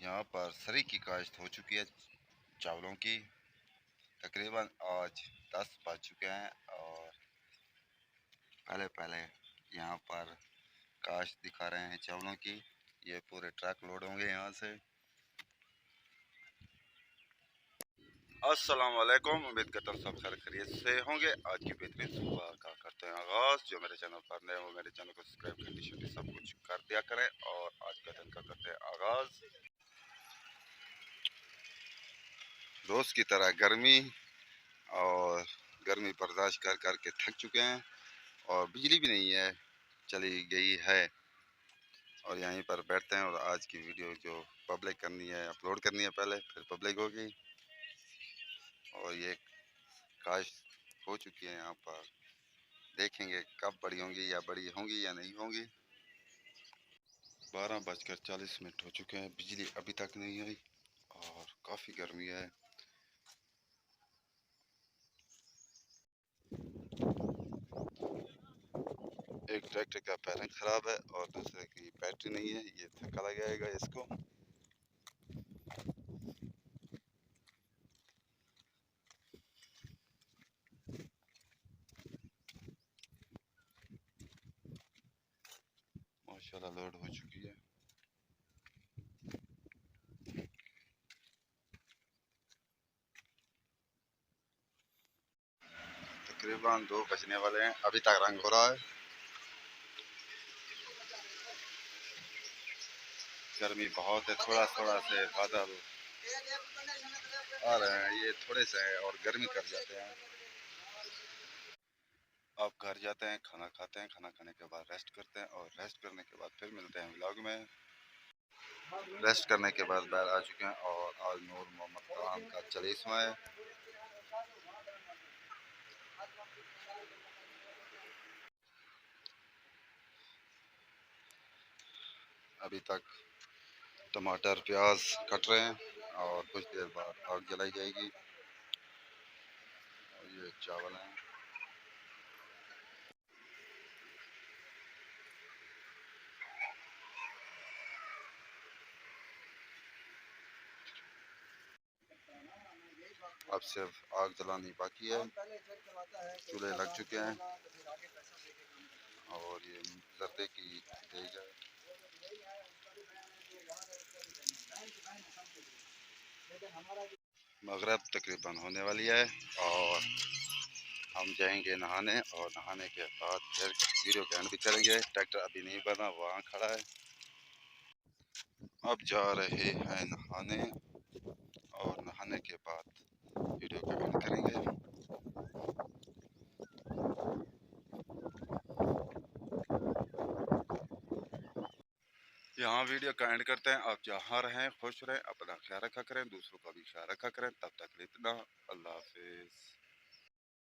यहाँ पर सरी की काश्त हो चुकी है चावलों की। तकरीबन आज 10 बज चुके हैं और पहले पहले यहाँ पर काश्त दिखा रहे हैं चावलों की। ये पूरे ट्रक लोड होंगे यहाँ से। अस्सलाम वालेकुम, उम्मीद करता हूँ सब खैर खैरियत से होंगे। आज की बेहतरीन सुबह का करते हैं आगाज़। जो मेरे चैनल पर नए हो मेरे चैनल को सब्सक्राइब करनी छोटी सब कुछ कर दिया करें और आज का दिन का करते हैं आगाज़। रोज़ की तरह गर्मी और गर्मी बर्दाश्त कर कर के थक चुके हैं और बिजली भी नहीं है, चली गई है। और यहीं पर बैठते हैं और आज की वीडियो जो पब्लिक करनी है, अपलोड करनी है, पहले फिर पब्लिक होगी। और ये काश हो चुकी है यहाँ पर, देखेंगे कब बड़ी होंगी या बड़ी होंगी या नहीं होंगी। 12:40 हो चुके हैं, बिजली अभी तक नहीं आई और काफ़ी गर्मी है। एक ट्रैक्टर का पैरिंग ख़राब है और दूसरे की बैटरी नहीं है, ये धक्का लगाएगा इसको। माशाल्लाह लोड हो चुकी है। तकरीबन 2 बजने वाले हैं, अभी तक रंग हो रहा है। गर्मी बहुत है, थोड़ा थोड़ा से बादल आ रहे हैं, ये थोड़े से हैं और गर्मी कर जाते हैं। अब घर जाते हैं, खाना खाते हैं, खाना खाने के बाद रेस्ट करते हैं और रेस्ट करने के बाद फिर मिलते हैं व्लॉग में। रेस्ट करने के बाद बाहर आ चुके हैं और आज नूर मोहम्मद खान का 40वां है। अभी तक टमाटर प्याज कट रहे हैं और कुछ देर बाद आग जलाई जाएगी। और ये चावल हैं। अब सिर्फ आग जलानी बाकी है, चूल्हे लग चुके हैं और ये जर्दे की तेज है। मगरब तकरीबन होने वाली है और हम जाएंगे नहाने और नहाने के बाद फिर वीडियो का एंड भी करेंगे। ट्रैक्टर अभी नहीं बना, वहाँ खड़ा है। अब जा रहे हैं नहाने और नहाने के बाद वीडियो का एंड करेंगे। यहाँ वीडियो का एंड करते हैं। आप जहाँ रहें खुश रहें, अपना ख्याल रखा करें, दूसरों का भी ख्याल रखा करें। तब तक इतना, अल्लाह हाफिज़।